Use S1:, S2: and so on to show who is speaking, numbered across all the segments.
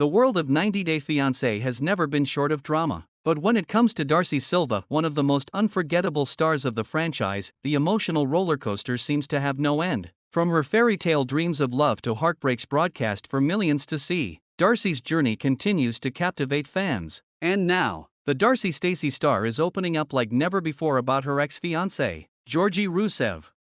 S1: The world of 90 Day Fiancé has never been short of drama. But when it comes to Darcey Silva, one of the most unforgettable stars of the franchise, the emotional rollercoaster seems to have no end. From her fairy tale dreams of love to heartbreaks broadcast for millions to see, Darcey's journey continues to captivate fans. And now, the Darcey Stacey star is opening up like never before about her ex-fiancé, Georgi,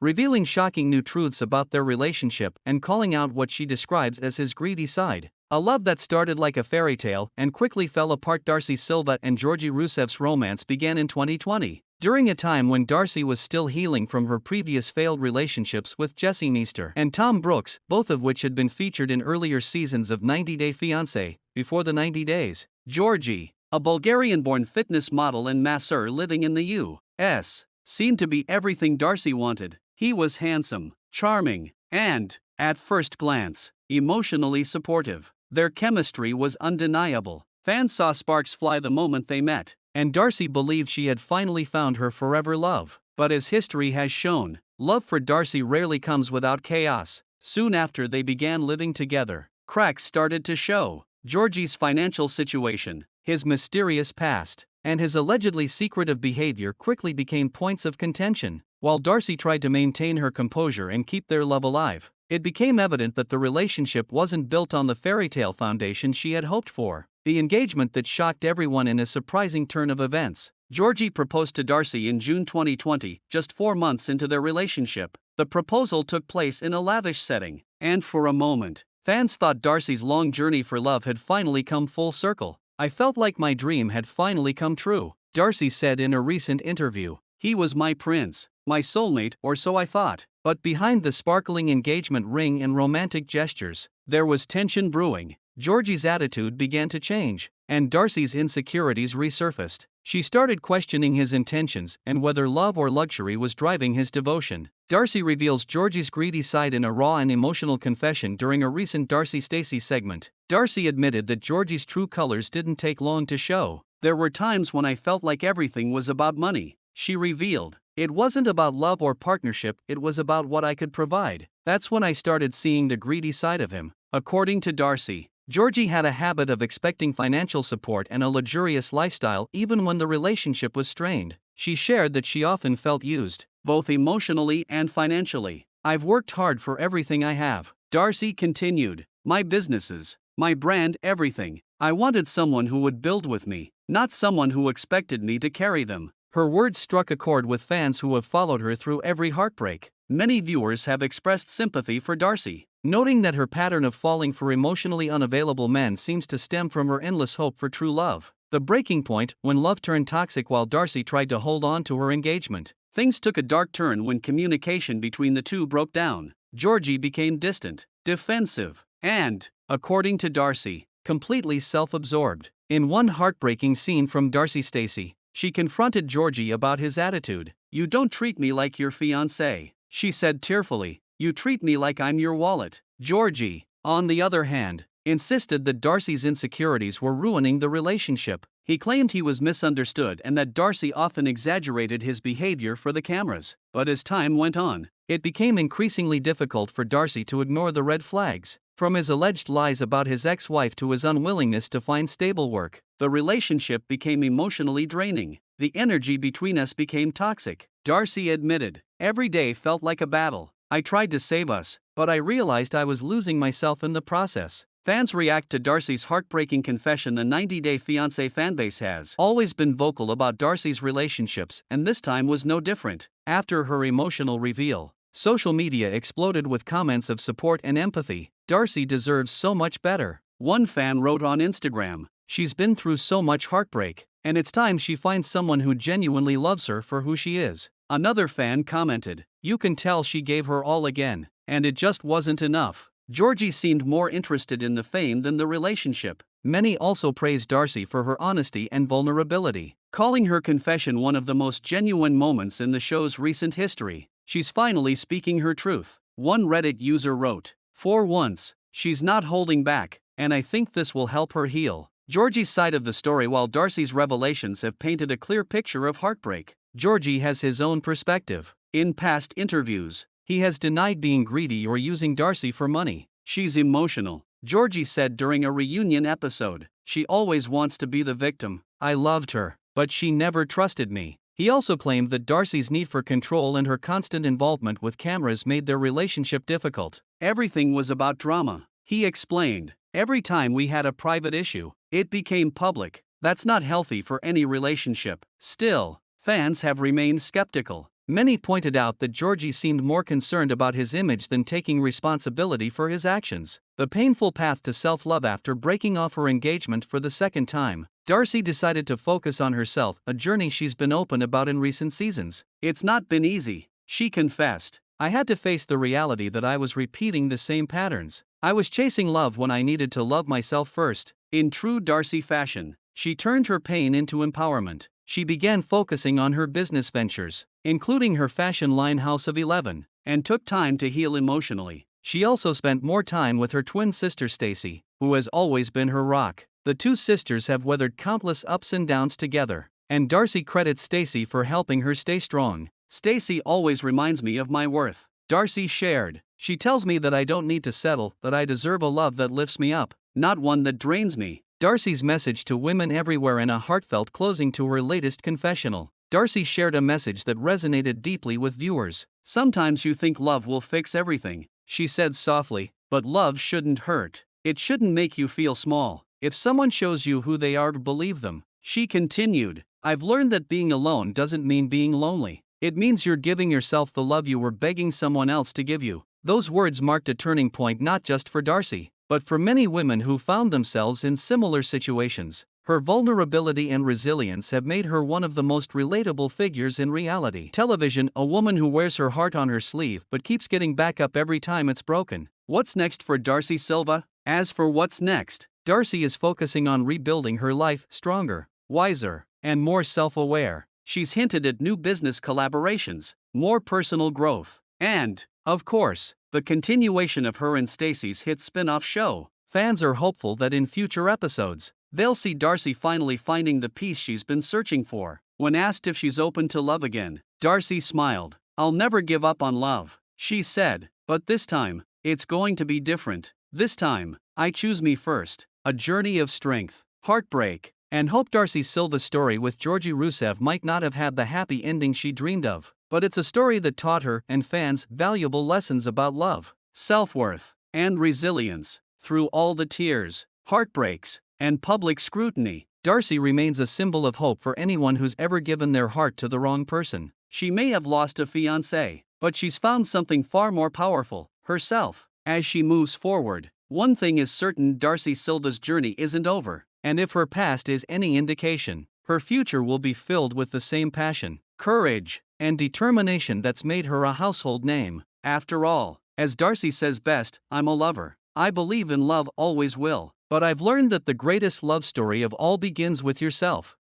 S1: revealing shocking new truths about their relationship and calling out what she describes as his greedy side. A love that started like a fairy tale and quickly fell apart. Darcey Silva and Georgi romance began in 2020, during a time when Darcey was still healing from her previous failed relationships with Jesse Meester and Tom Brooks, both of which had been featured in earlier seasons of 90 Day Fiancé. Before the 90 days, Georgi, a Bulgarian-born fitness model and masseur living in the U.S., seemed to be everything Darcey wanted. He was handsome, charming, and, at first glance, emotionally supportive. Their chemistry was undeniable. Fans saw sparks fly the moment they met, and Darcey believed she had finally found her forever love. But as history has shown, love for Darcey rarely comes without chaos. Soon after they began living together, cracks started to show. Georgi's financial situation, his mysterious past, and his allegedly secretive behavior quickly became points of contention. While Darcey tried to maintain her composure and keep their love alive, it became evident that the relationship wasn't built on the fairy tale foundation she had hoped for. The engagement that shocked everyone in a surprising turn of events. Georgi proposed to Darcey in June 2020, just 4 months into their relationship. The proposal took place in a lavish setting, and for a moment, fans thought Darcey's long journey for love had finally come full circle. "I felt like my dream had finally come true," Darcey said in a recent interview. "He was my prince, my soulmate, or so I thought." But behind the sparkling engagement ring and romantic gestures, there was tension brewing. Georgi's attitude began to change, and Darcey's insecurities resurfaced. She started questioning his intentions and whether love or luxury was driving his devotion. Darcey reveals Georgi's greedy side in a raw and emotional confession during a recent Darcey Stacey segment. Darcey admitted that Georgi's true colors didn't take long to show. "There were times when I felt like everything was about money," she revealed. "It wasn't about love or partnership, it was about what I could provide. That's when I started seeing the greedy side of him." According to Darcey, Georgi had a habit of expecting financial support and a luxurious lifestyle even when the relationship was strained. She shared that she often felt used, both emotionally and financially. "I've worked hard for everything I have," Darcey continued. "My businesses, my brand, everything. I wanted someone who would build with me, not someone who expected me to carry them." Her words struck a chord with fans who have followed her through every heartbreak. Many viewers have expressed sympathy for Darcey, noting that her pattern of falling for emotionally unavailable men seems to stem from her endless hope for true love. The breaking point, when love turned toxic while Darcey tried to hold on to her engagement. Things took a dark turn when communication between the two broke down. Georgi became distant, defensive, and, according to Darcey, completely self-absorbed. In one heartbreaking scene from Darcey Stacey, she confronted Georgi about his attitude. "You don't treat me like your fiancé," she said tearfully. "You treat me like I'm your wallet." Georgi, on the other hand, insisted that Darcey's insecurities were ruining the relationship. He claimed he was misunderstood and that Darcey often exaggerated his behavior for the cameras. But as time went on, it became increasingly difficult for Darcey to ignore the red flags. From his alleged lies about his ex-wife to his unwillingness to find stable work, the relationship became emotionally draining. "The energy between us became toxic," Darcey admitted. "Every day felt like a battle. I tried to save us, but I realized I was losing myself in the process." Fans react to Darcey's heartbreaking confession. The 90 Day Fiancé fanbase has always been vocal about Darcey's relationships, and this time was no different. After her emotional reveal, social media exploded with comments of support and empathy. "Darcey deserves so much better," one fan wrote on Instagram. "She's been through so much heartbreak, and it's time she finds someone who genuinely loves her for who she is." Another fan commented, "You can tell she gave her all again, and it just wasn't enough." Georgi seemed more interested in the fame than the relationship. Many also praised Darcey for her honesty and vulnerability, calling her confession one of the most genuine moments in the show's recent history. "She's finally speaking her truth," one Reddit user wrote. "For once, she's not holding back, and I think this will help her heal." Georgi's side of the story. While Darcey's revelations have painted a clear picture of heartbreak, Georgi has his own perspective. In past interviews, he has denied being greedy or using Darcey for money. "She's emotional, Georgi said during a reunion episode. She always wants to be the victim. I loved her, but she never trusted me. He also claimed that Darcey's need for control and her constant involvement with cameras made their relationship difficult. Everything was about drama. He explained, every time we had a private issue, it became public. That's not healthy for any relationship. Still, fans have remained skeptical. Many pointed out that Georgi seemed more concerned about his image than taking responsibility for his actions. The painful path to self-love after breaking off her engagement for the second time, Darcey decided to focus on herself, a journey she's been open about in recent seasons. It's not been easy, she confessed. I had to face the reality that I was repeating the same patterns. I was chasing love when I needed to love myself first. In true Darcey fashion, she turned her pain into empowerment. She began focusing on her business ventures, including her fashion line House of 11, and took time to heal emotionally. She also spent more time with her twin sister Stacey, who has always been her rock. The two sisters have weathered countless ups and downs together, and Darcey credits Stacey for helping her stay strong. Stacey always reminds me of my worth, Darcey shared. She tells me that I don't need to settle, that I deserve a love that lifts me up, not one that drains me. Darcey's message to women everywhere in a heartfelt closing to her latest confessional. Darcey shared a message that resonated deeply with viewers. Sometimes you think love will fix everything, she said softly, but love shouldn't hurt. It shouldn't make you feel small. If someone shows you who they are, believe them. She continued, I've learned that being alone doesn't mean being lonely. It means you're giving yourself the love you were begging someone else to give you. Those words marked a turning point not just for Darcey, but for many women who found themselves in similar situations. Her vulnerability and resilience have made her one of the most relatable figures in reality television, a woman who wears her heart on her sleeve but keeps getting back up every time it's broken. What's next for Darcey Silva? As for what's next, Darcey is focusing on rebuilding her life stronger, wiser, and more self-aware. She's hinted at new business collaborations, more personal growth, and, of course, the continuation of her and Stacey's hit spin-off show. Fans are hopeful that in future episodes, they'll see Darcey finally finding the peace she's been searching for. When asked if she's open to love again, Darcey smiled. I'll never give up on love, she said, but this time, it's going to be different. This time, I choose me first. A journey of strength, heartbreak, and hope. Darcey Silva's story with Georgi might not have had the happy ending she dreamed of, but it's a story that taught her and fans valuable lessons about love, self-worth, and resilience. Through all the tears, heartbreaks, and public scrutiny, Darcey remains a symbol of hope for anyone who's ever given their heart to the wrong person. She may have lost a fiancé, but she's found something far more powerful, herself. As she moves forward, one thing is certain: Darcey Silva's journey isn't over, and if her past is any indication, her future will be filled with the same passion, courage, and determination that's made her a household name. After all, as Darcey says best, I'm a lover. I believe in love, always will, but I've learned that the greatest love story of all begins with yourself.